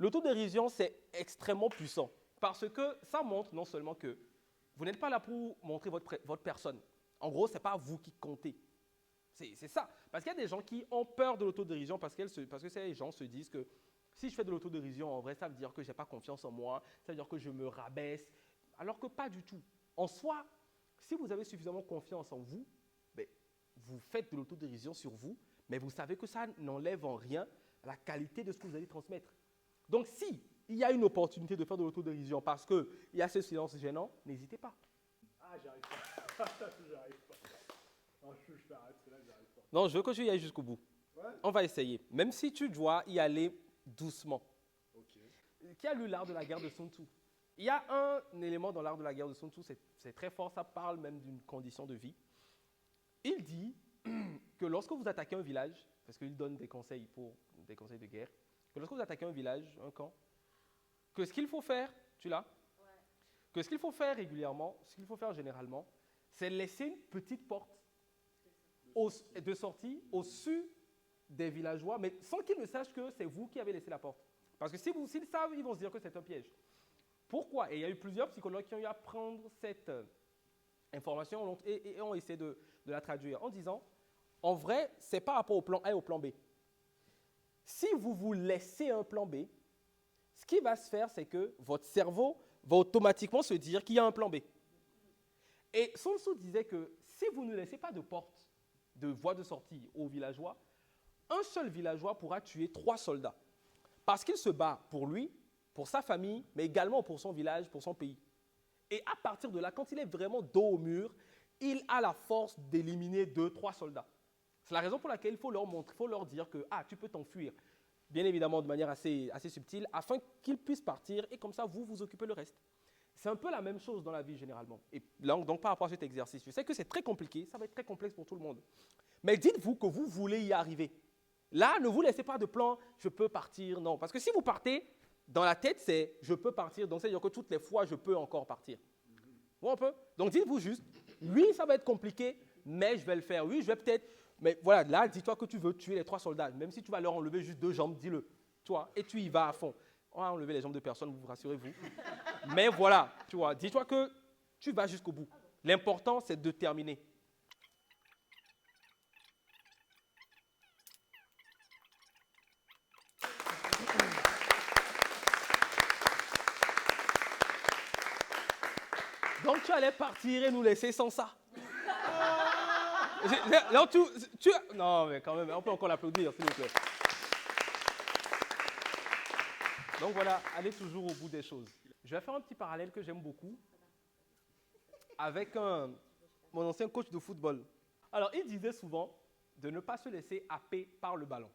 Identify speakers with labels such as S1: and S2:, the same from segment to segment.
S1: L'autodérision, c'est extrêmement puissant parce que ça montre non seulement que vous n'êtes pas là pour montrer votre personne. En gros, ce n'est pas vous qui comptez. C'est ça. Parce qu'il y a des gens qui ont peur de l'autodérision parce que ces gens se disent que si je fais de l'autodérision, en vrai, ça veut dire que je n'ai pas confiance en moi, ça veut dire que je me rabaisse, alors que pas du tout. En soi, si vous avez suffisamment confiance en vous, ben, vous faites de l'autodérision sur vous, mais vous savez que ça n'enlève en rien la qualité de ce que vous allez transmettre. Donc, si il y a une opportunité de faire de l'autodérision parce qu'il y a ce silence gênant, n'hésitez pas.
S2: Ah, j'arrive pas. J'arrive pas. Non, je fais arrête, là, j'arrive pas.
S1: Non, je veux que tu y ailles jusqu'au bout.
S2: Ouais.
S1: On va essayer. Même si tu dois y aller doucement.
S2: Ok.
S1: Qui a lu l'art de la guerre de Sun Tzu? Il y a un élément dans l'art de la guerre de Sun Tzu, c'est très fort, ça parle même d'une condition de vie. Il dit que lorsque vous attaquez un village, parce qu'il donne des conseils de guerre, que lorsque vous attaquez un village, un camp, que ce qu'il faut faire, tu l'as? Ouais. Que ce qu'il faut faire régulièrement, ce qu'il faut faire généralement, c'est laisser une petite porte de sortie au-dessus des villageois, mais sans qu'ils ne sachent que c'est vous qui avez laissé la porte. Parce que s'ils savent, ils vont se dire que c'est un piège. Pourquoi? Et il y a eu plusieurs psychologues qui ont eu à prendre cette information et ont essayé de la traduire en disant, en vrai, c'est par rapport au plan A et au plan B. Si vous vous laissez un plan B, ce qui va se faire, c'est que votre cerveau va automatiquement se dire qu'il y a un plan B. Et Sun Tzu disait que si vous ne laissez pas de porte, de voie de sortie aux villageois, un seul villageois pourra tuer 3 soldats. Parce qu'il se bat pour lui, pour sa famille, mais également pour son village, pour son pays. Et à partir de là, quand il est vraiment dos au mur, il a la force d'éliminer 2-3 soldats. C'est la raison pour laquelle il faut leur montrer, il faut leur dire que tu peux t'enfuir. Bien évidemment, de manière assez subtile, afin qu'ils puissent partir et comme ça, vous occupez le reste. C'est un peu la même chose dans la vie généralement. Et donc, par rapport à cet exercice, je sais que c'est très compliqué, ça va être très complexe pour tout le monde. Mais dites-vous que vous voulez y arriver. Là, ne vous laissez pas de plan, je peux partir, non. Parce que si vous partez, dans la tête, c'est je peux partir, donc c'est-à-dire que toutes les fois, je peux encore partir. Vous voyez un peu? Donc dites-vous juste, oui, ça va être compliqué, mais je vais le faire. Oui, je vais peut-être, mais voilà, là, dis-toi que tu veux tuer les 3 soldats. Même si tu vas leur enlever juste 2 jambes, dis-le. Tu vois, et tu y vas à fond. On va enlever les jambes de personne, vous rassurez-vous. Mais voilà, tu vois, dis-toi que tu vas jusqu'au bout. L'important, c'est de terminer. Donc tu allais partir et nous laisser sans ça. Là, non, mais quand même, on peut encore l'applaudir, s'il vous plaît. Donc voilà, allez toujours au bout des choses. Je vais faire un petit parallèle que j'aime beaucoup avec mon ancien coach de football. Alors, il disait souvent de ne pas se laisser happer par le ballon.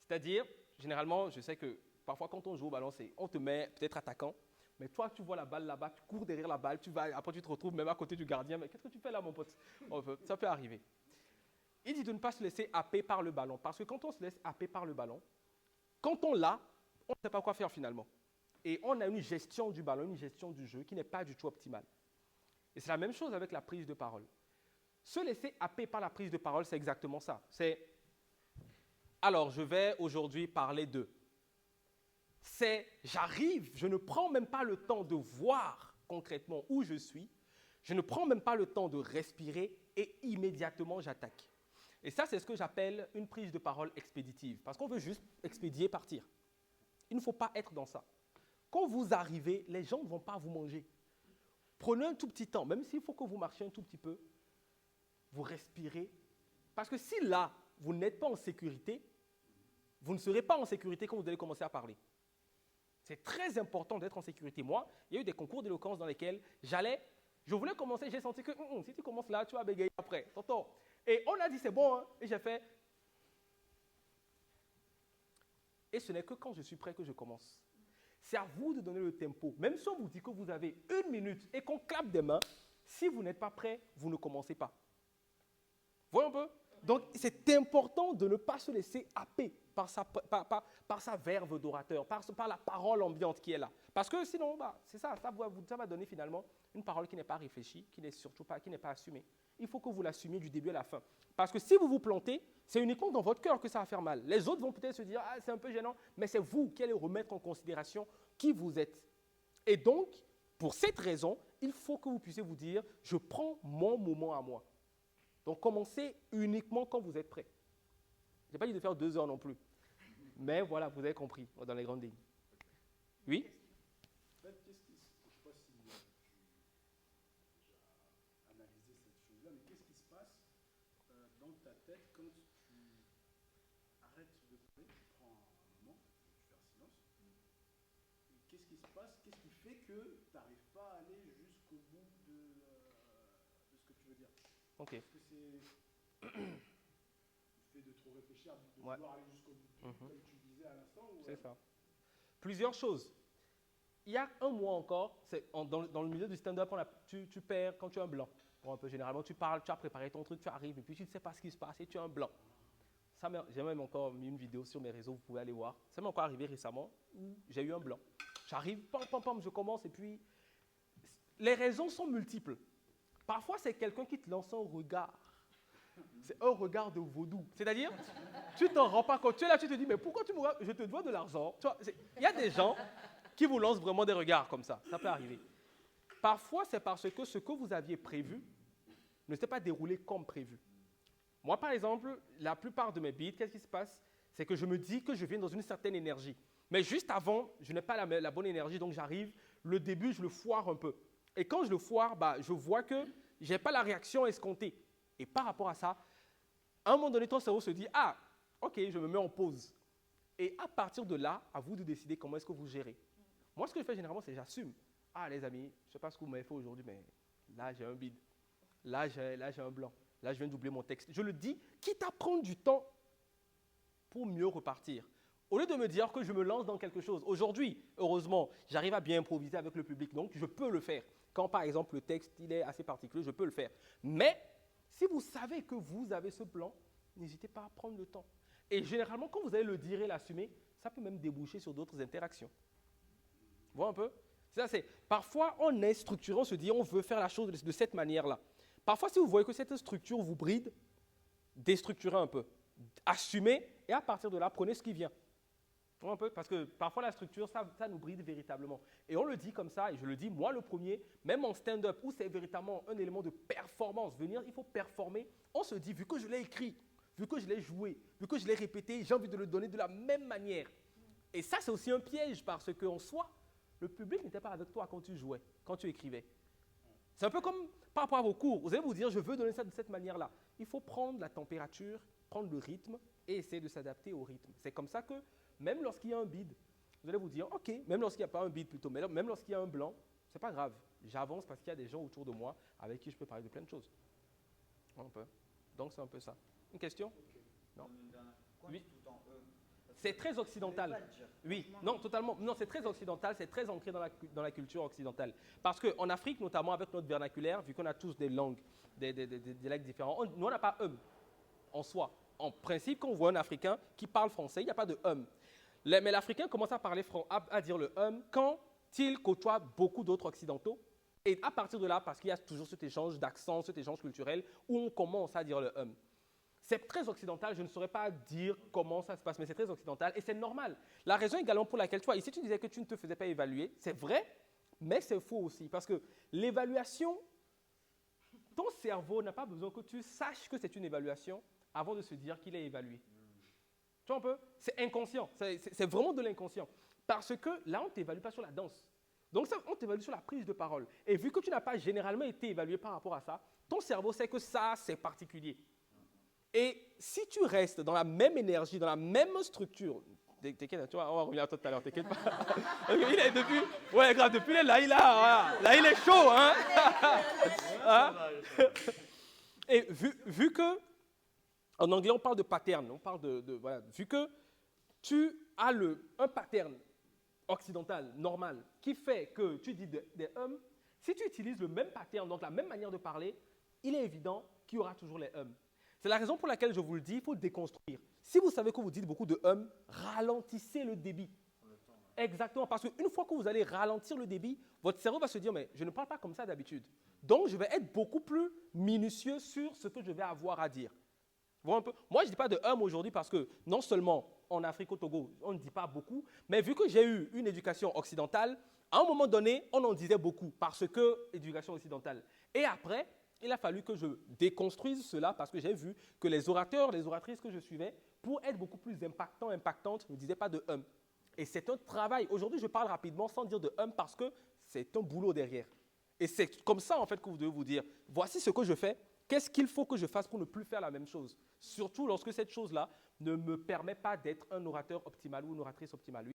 S1: C'est-à-dire, généralement, je sais que parfois quand on joue au ballon, on te met peut-être attaquant, mais toi, tu vois la balle là-bas, tu cours derrière la balle, après tu te retrouves même à côté du gardien. Mais qu'est-ce que tu fais là, mon pote? Ça peut arriver. Il dit de ne pas se laisser happer par le ballon, parce que quand on se laisse happer par le ballon, quand on l'a, on ne sait pas quoi faire finalement. Et on a une gestion du ballon, une gestion du jeu qui n'est pas du tout optimale. Et c'est la même chose avec la prise de parole. Se laisser happer par la prise de parole, c'est exactement ça. Alors, je vais aujourd'hui parler de. J'arrive, je ne prends même pas le temps de voir concrètement où je suis, je ne prends même pas le temps de respirer et immédiatement j'attaque. Et ça, c'est ce que j'appelle une prise de parole expéditive, parce qu'on veut juste expédier, partir. Il ne faut pas être dans ça. Quand vous arrivez, les gens ne vont pas vous manger. Prenez un tout petit temps, même s'il faut que vous marchiez un tout petit peu, vous respirez, parce que si là, vous n'êtes pas en sécurité, vous ne serez pas en sécurité quand vous allez commencer à parler. C'est très important d'être en sécurité. Moi, il y a eu des concours d'éloquence dans lesquels je voulais commencer, j'ai senti que si tu commences là, tu vas bégayer après. Tonton. Et on a dit c'est bon, hein, et j'ai fait. Et ce n'est que quand je suis prêt que je commence. C'est à vous de donner le tempo. Même si on vous dit que vous avez 1 minute et qu'on clappe des mains, si vous n'êtes pas prêt, vous ne commencez pas. Voyez un peu. Donc, c'est important de ne pas se laisser happer par sa verve d'orateur, par la parole ambiante qui est là. Parce que sinon, c'est ça va donner finalement une parole qui n'est pas réfléchie, qui n'est pas assumée. Il faut que vous l'assumiez du début à la fin. Parce que si vous vous plantez, c'est uniquement dans votre cœur que ça va faire mal. Les autres vont peut-être se dire, ah, c'est un peu gênant, mais c'est vous qui allez remettre en considération qui vous êtes. Et donc, pour cette raison, il faut que vous puissiez vous dire, je prends mon moment à moi. Donc, commencez uniquement quand vous êtes prêt. Je n'ai pas dit de faire 2 heures non plus. Mais voilà, vous avez compris dans les grandes lignes. Oui?
S2: En fait, je ne sais pas si tu as déjà analysé cette chose-là, mais qu'est-ce qui se passe dans ta tête quand tu arrêtes de parler, tu prends un moment, tu fais un silence. Et qu'est-ce qui se passe? Qu'est-ce qui fait que tu n'arrives pas à aller jusqu'au bout de ce que tu veux dire?
S1: Ok.
S2: Est-ce que c'est le fait de trop réfléchir, de vouloir aller jusqu'au bout, comme tu disais à l'instant?
S1: C'est ça. Plusieurs choses. Il y a un mois encore, dans le milieu du stand-up, tu perds quand tu as un blanc. Bon, un peu généralement, tu parles, tu as préparé ton truc, tu arrives et puis tu ne sais pas ce qui se passe et tu as un blanc. J'ai même encore mis une vidéo sur mes réseaux, vous pouvez aller voir. Ça m'est encore arrivé récemment où j'ai eu un blanc. J'arrive, je commence et puis les raisons sont multiples. Parfois, c'est quelqu'un qui te lance un regard. C'est un regard de vaudou. C'est-à-dire, tu t'en rends pas compte. Tu es là, tu te dis, mais pourquoi tu me regardes? Je te dois de l'argent. Il y a des gens qui vous lancent vraiment des regards comme ça. Ça peut arriver. Parfois, c'est parce que ce que vous aviez prévu ne s'est pas déroulé comme prévu. Moi, par exemple, la plupart de mes beats, qu'est-ce qui se passe? C'est que je me dis que je viens dans une certaine énergie. Mais juste avant, je n'ai pas la bonne énergie, donc j'arrive. Le début, je le foire un peu. Et quand je le foire, je vois que je n'ai pas la réaction escomptée. Et par rapport à ça, à un moment donné, ton cerveau se dit, ah, ok, je me mets en pause. Et à partir de là, à vous de décider comment est-ce que vous gérez. Moi, ce que je fais généralement, c'est j'assume. Ah, les amis, je ne sais pas ce que vous m'avez fait aujourd'hui, mais là, j'ai un bide. Là, j'ai un blanc. Là, je viens d'oublier mon texte. Je le dis, quitte à prendre du temps pour mieux repartir. Au lieu de me dire que je me lance dans quelque chose. Aujourd'hui, heureusement, j'arrive à bien improviser avec le public, donc je peux le faire. Quand, par exemple, le texte il est assez particulier, je peux le faire. Mais si vous savez que vous avez ce plan, n'hésitez pas à prendre le temps. Et généralement, quand vous allez le dire et l'assumer, ça peut même déboucher sur d'autres interactions. Vous voyez un peu? Parfois, on est structuré, on se dit on veut faire la chose de cette manière-là. Parfois, si vous voyez que cette structure vous bride, déstructurez un peu. Assumez et à partir de là, prenez ce qui vient. Vous voyez un peu? Parce que parfois, la structure, ça nous bride véritablement. Et on le dit comme ça, et je le dis, moi le premier, même en stand-up, où c'est véritablement un élément de performance, il faut performer, on se dit, vu que je l'ai écrit, vu que je l'ai joué, vu que je l'ai répété, j'ai envie de le donner de la même manière. Et ça, c'est aussi un piège parce qu'en soi, le public n'était pas avec toi quand tu jouais, quand tu écrivais. C'est un peu comme par rapport à vos cours. Vous allez vous dire, je veux donner ça de cette manière-là. Il faut prendre la température, prendre le rythme et essayer de s'adapter au rythme. C'est comme ça que, même lorsqu'il y a un bide, vous allez vous dire, ok, même lorsqu'il n'y a pas un bide plutôt, mais même lorsqu'il y a un blanc, c'est pas grave. J'avance parce qu'il y a des gens autour de moi avec qui je peux parler de plein de choses. Un peu. Donc c'est un peu ça. Une question? Non? Oui. C'est très occidental. Oui, non, totalement. Non, c'est très occidental, c'est très ancré dans la culture occidentale. Parce qu'en Afrique, notamment avec notre vernaculaire, vu qu'on a tous des langues, des dialectes différents, nous, on n'a pas en soi. En principe, quand on voit un Africain qui parle français, il n'y a pas de mais l'Africain commence à dire le quand il côtoie beaucoup d'autres occidentaux. Et à partir de là, parce qu'il y a toujours cet échange d'accent, cet échange culturel, où on commence à dire le C'est très occidental, je ne saurais pas dire comment ça se passe, mais c'est très occidental et c'est normal. La raison également pour laquelle, ici tu disais que tu ne te faisais pas évaluer, c'est vrai, mais c'est faux aussi. Parce que l'évaluation, ton cerveau n'a pas besoin que tu saches que c'est une évaluation avant de se dire qu'il est évalué. Tu vois un peu? C'est inconscient, c'est vraiment de l'inconscient. Parce que là, on ne t'évalue pas sur la danse. Donc ça, on t'évalue sur la prise de parole. Et vu que tu n'as pas généralement été évalué par rapport à ça, ton cerveau sait que ça, c'est particulier. Et si tu restes dans la même énergie, dans la même structure, t'inquiète, tu vois, on va revenir à toi tout à l'heure, t'inquiète pas. Il est depuis là, il est chaud, hein? Hein? Et vu que, en anglais, on parle de pattern, on parle voilà, vu que tu as un pattern occidental, normal, qui fait que tu dis des si tu utilises le même pattern, donc la même manière de parler, il est évident qu'il y aura toujours les C'est la raison pour laquelle je vous le dis, il faut déconstruire. Si vous savez que vous dites beaucoup de ralentissez le débit. Exactement, parce qu'une fois que vous allez ralentir le débit, votre cerveau va se dire, mais je ne parle pas comme ça d'habitude. Donc, je vais être beaucoup plus minutieux sur ce que je vais avoir à dire. Vous voyez un peu? Moi, je ne dis pas de aujourd'hui parce que non seulement en Afrique, au Togo, on ne dit pas beaucoup, mais vu que j'ai eu une éducation occidentale, à un moment donné, on en disait beaucoup parce que éducation occidentale. Et après, il a fallu que je déconstruise cela parce que j'ai vu que les orateurs, les oratrices que je suivais, pour être beaucoup plus impactantes, ne disaient pas de Et c'est un travail. Aujourd'hui, je parle rapidement sans dire de parce que c'est un boulot derrière. Et c'est comme ça, en fait, que vous devez vous dire, voici ce que je fais, qu'est-ce qu'il faut que je fasse pour ne plus faire la même chose? Surtout lorsque cette chose-là ne me permet pas d'être un orateur optimal ou une oratrice optimale.